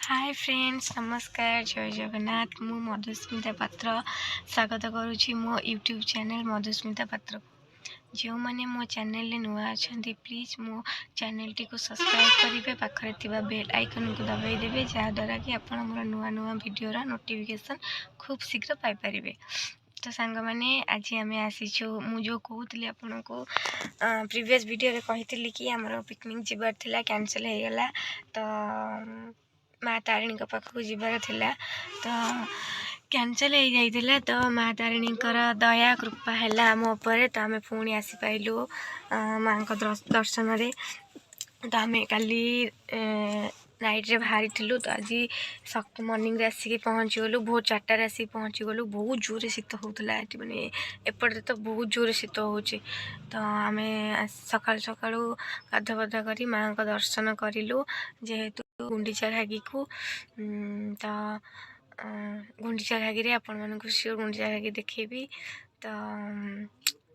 Hi friends नमस्कार जय जगन्नाथ मु मधुस्मिता पात्र स्वागत करुच्ची मो यूट्यूब चैनल मधुस्मिता पात्र को जो मैंने मो चैनल नुआ अच्छा प्लीज मो चैनल टी को सब्सक्राइब करेंगे पाखे बेल आइकन को दबाई देवे जहाँद्वारा कि आप नुआ नुआ वीडियोर नोटिफिकेशन खूब शीघ्र पाइपर। तो सांग मैंने आज आम आसीचु मुझे कहती आपन को प्रीवियस वीडियो कही कि आमर पिकनिक जीवार थिला कैंसिल हो गला। तो माँ तारिणी पाखक जीवार थिला तो कैंसिल हो जाइए। तो माँ तारिणी दया कृपा है आम उपर तो आम पुणी आसी पाइलु माँ दर्शन रे। तो आम काली नाइट रे बाहरी थिलु। तो आज शक्ति मॉर्निंग रे आसिक पहुँची गलु भोर 4टार आसिक पहुँची गलु। बहुत जोर शीत होता है माने एपटे तो बहुत जोर शीत हो। तो आम सकाल सकाळु गाधुपाधा करी माँ को दर्शन करूँ जेहेतु गुंडीचा घागी को। तो गुंडीचा घागी आपण मानक सियोर गुंडीचा घागी देखेबी। तो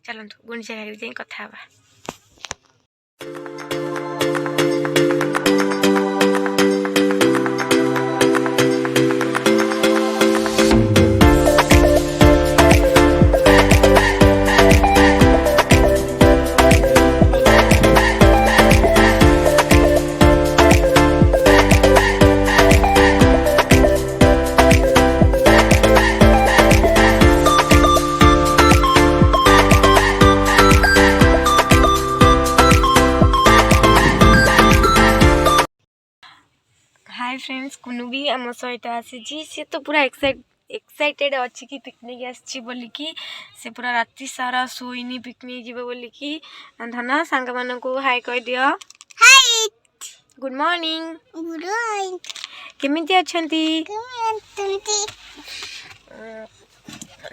चलतु गुंडीचा घागी जाई कथा हवा। हाय फ्रेंड्स कुनु भी आम सहित आसी सी तो पूरा एक्साइटेड अच्छी कि पिकनिक आसी बोलिकी से पूरा राति सारा सोईनी पिकनिक जीव बोलिकी। धन सांग मान को हाय कह दियो। Hi good morning. Good morning केमिति अछंती।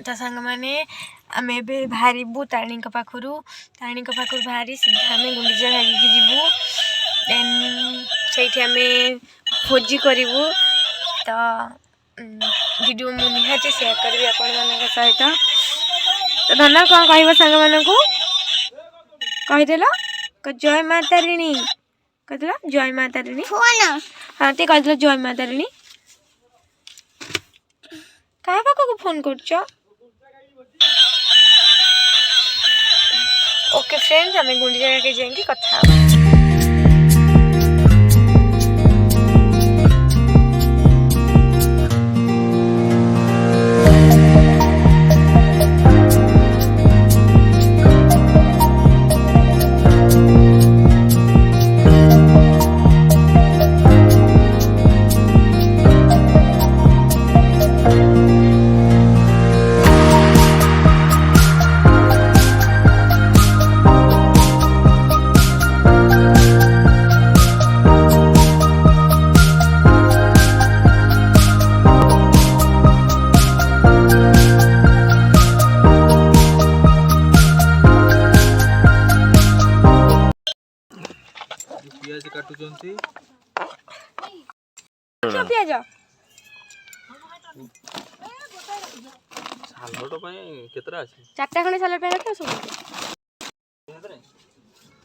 तो सांग माने आम ए बाहरबू तारिणी पाखु बाहरी सीधा आम गुंडीचा घागी की जीवु। देन से आम भोजी करूँ। तो वीडियो मुझे निहाती शेयर करी आपण सहित। तो धन कौन कह सांग मान को कहीदेल जय माँ तारिणी कहदेल जय माँ तारिणी। हाँ ते कहदेल जय माँ तारिणी। क्या पाखक फोन कर ओके फ्रेंड्स आम गुंडीचा घागी जाइए कथा। पियाज काटुचंती पियाज सालट पई केतरा अछि 4टा खने सालट पे रखो सब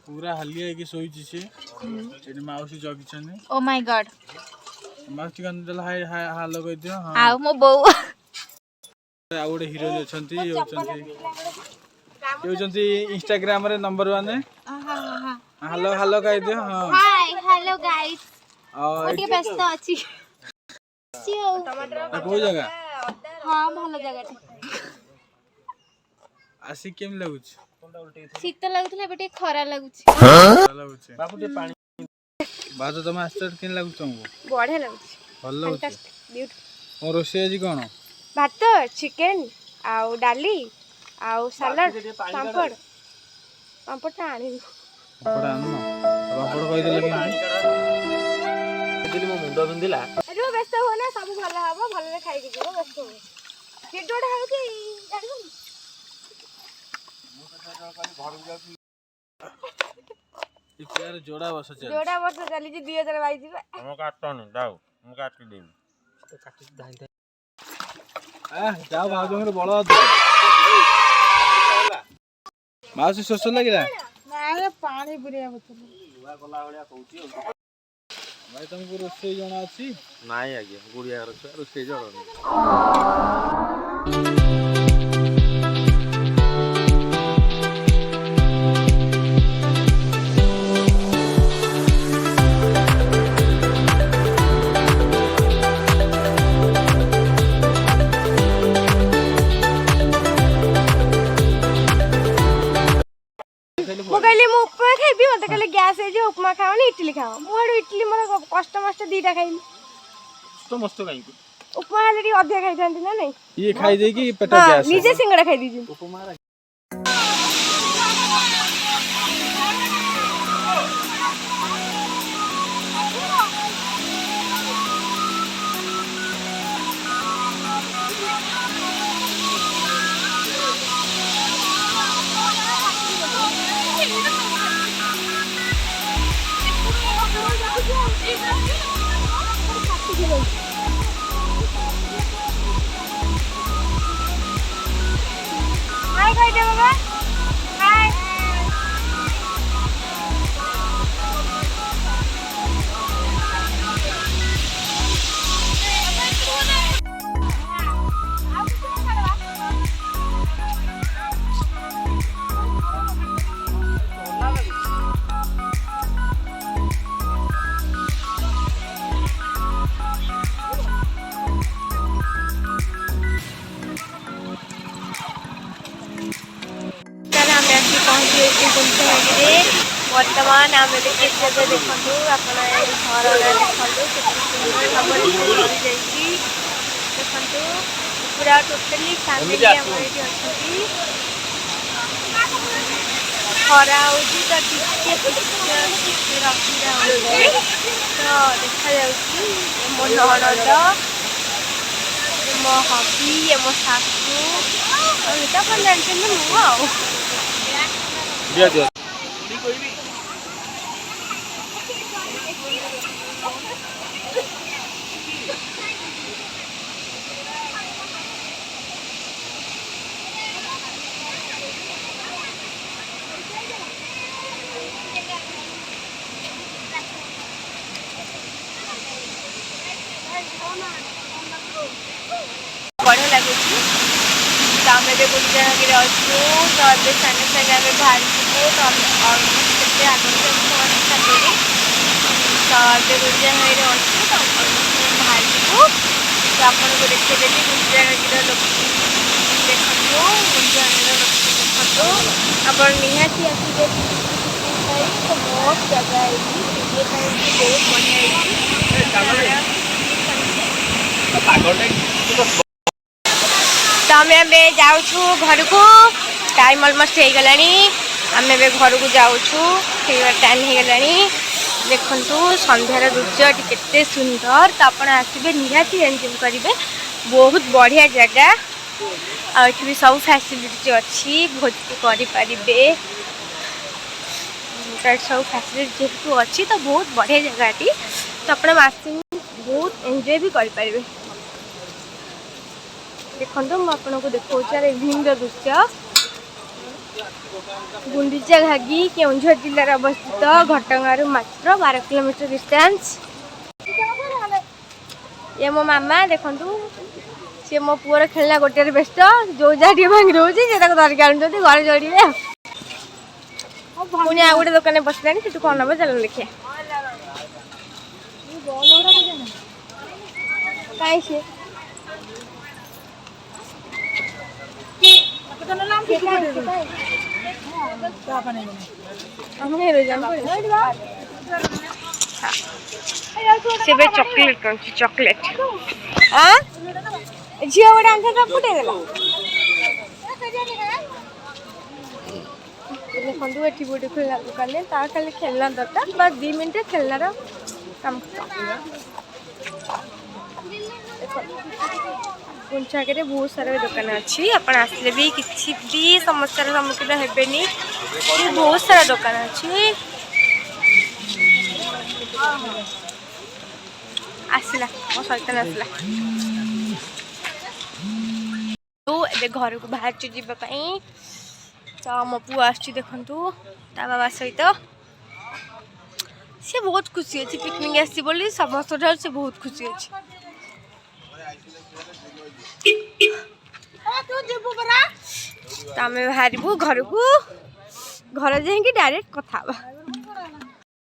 पूरा हलिया के सोईची से एने माउसी जगी छने। ओ माय गॉड माउसी गन दल हाय हाय लगै दियो। हां आ मो बौ आ ओडे हीरो छंती होचंती इंस्टाग्राम रे नंबर 1 हां हेलो हेलो कह दियो। हां हाय हेलो गाइस ओके व्यस्त अछि टमाटर को जगह। हां भलो जगह आसी केम लागुछ शीत लागुतले बेटे खरा लागुछ। बाबू ते पानी बाजो तमे आस्तर केन लागुछ तुमको बढ़िया लागुछ भल लागुछ ब्यूटीफुल। और रोसे आज कोन भात चिकन आउ डाली आउ सलाड पापड़ पापड़ ता आनी पापड़ आनो पापड़ कहि देले कि दिली मो मुंडा बिंदिला एरो व्यस्त हो ना सब भल हबो भल रे खाइ के जीवो व्यस्त हो फिर जोडा हो कि जानिबो ई प्यार जोड़ा बस चल जोडा वर्ष चली जी 2022 जीवा हम काटन जाओ हम काट देम तो काटी दाई आ जाओ भाजो रे बळ माउसी शोष लागिला ना पानी बुरिया बतल लुआ गला भलिया कहउती भाई तुमको रोषेई जଣା अछि? ନାଇଁ ଆଜ୍ଞା ଗୁଡିଆ ଘର ଛୁଆ ରୋଷେଇ ଜଣନି। ମୁଁ କହିଲି ମୁଁ ଉପମା ଖାଇବି ମତେ କହିଲେ ଗ୍ୟାସ୍ ହେଇଯିବ ଉପମା ଖାଅନି ଇଟିଲି ଖାଅ ମୁଁ ହେଠୁ ଇଟିଲି ମୋର କଷ୍ଟ ମଷ୍ଟ ଦିଟା ଖାଇଲି तो मस्त खाइबो ଉପମା ହେଲେ ଟିକେ ଅଧିକା ଖାଇଥାନ୍ତି ନା ନାଇଁ ये खाई दे कि पेट ହଁ गैस ନିଜେ ସିଙ୍ଗଡ଼ା ଖାଇ ଦେଇଛି उपमा हाय खाई दे बाबा हाय वर्तमान आम देखते देखूँ आप घर देखूँ देखूँ पूरा टोटाली फैमिली आम खरा हो तो टे रखा तो देखा मो ननद मो हबी मो शाशु कौन जानते दिया दिया बढ़िया लगे तो आम ए गुंजा अच्छु तो ये सागे सागे आम बाहर तो आगे तो ये गुंजा अच्छु तो बाहर तो आपको देखदेली गुंजागीर लक्ष्मी देखो गुंजागीर लक्ष्मी देखो आप निहाती आसवे तो बहुत जगह है बहुत बढ़िया तो आम जाऊँ घर को टाइम अलमोस्ट हो गला आम घर को जाऊँ टाइम हो गला देखु संध्यार दृश्य केते सुंदर तो आप आसवे निहाती एंजॉय करेंगे बहुत बढ़िया जगह आठी भी सब फैसिलिटी अच्छी भोज करें सब फैसिलिटी जेहेतु अच्छी तो बहुत बढ़िया जगह तो आप बहुत एंजॉय भी करें देखो मुझे देखा इवनिंग दृश्य गुंडीचा घागी केउंझर जिले में अवस्थित घटगाँ मात्र 12 किलोमीटर डिस्टेंस ये मो मामा देखु सी मो पुअर खेलना गोटे व्यस्त जो जहाँ टे भांगी रोचे धरिक आनुंट घर जोड़े पुणी आ गोटे दुकान बसला से कौन हम चल देखिए कहीं से चॉकलेट चॉकलेट झील गोटे आंसर तो फुटे गला देखो ये गोटे खेलना दुकान खाली खेलना दरकार बस 2 मिनट खेलनार काम गुंचाके बहुत सारा दुकान अच्छी आप आसले भी किसी भी समस्या सम्मुखीन हेबेनी बहुत सारा दुकान अच्छी आसला मो सहित आसला तो ए घर को बाहर जावाई तो मो पु देखु ता बाबा सहित से बहुत खुशी अच्छी पिकनिक आसी बोली समस्त से बहुत खुशी अच्छी तो आम बाहर घर को घर जाइए डायरेक्ट कथा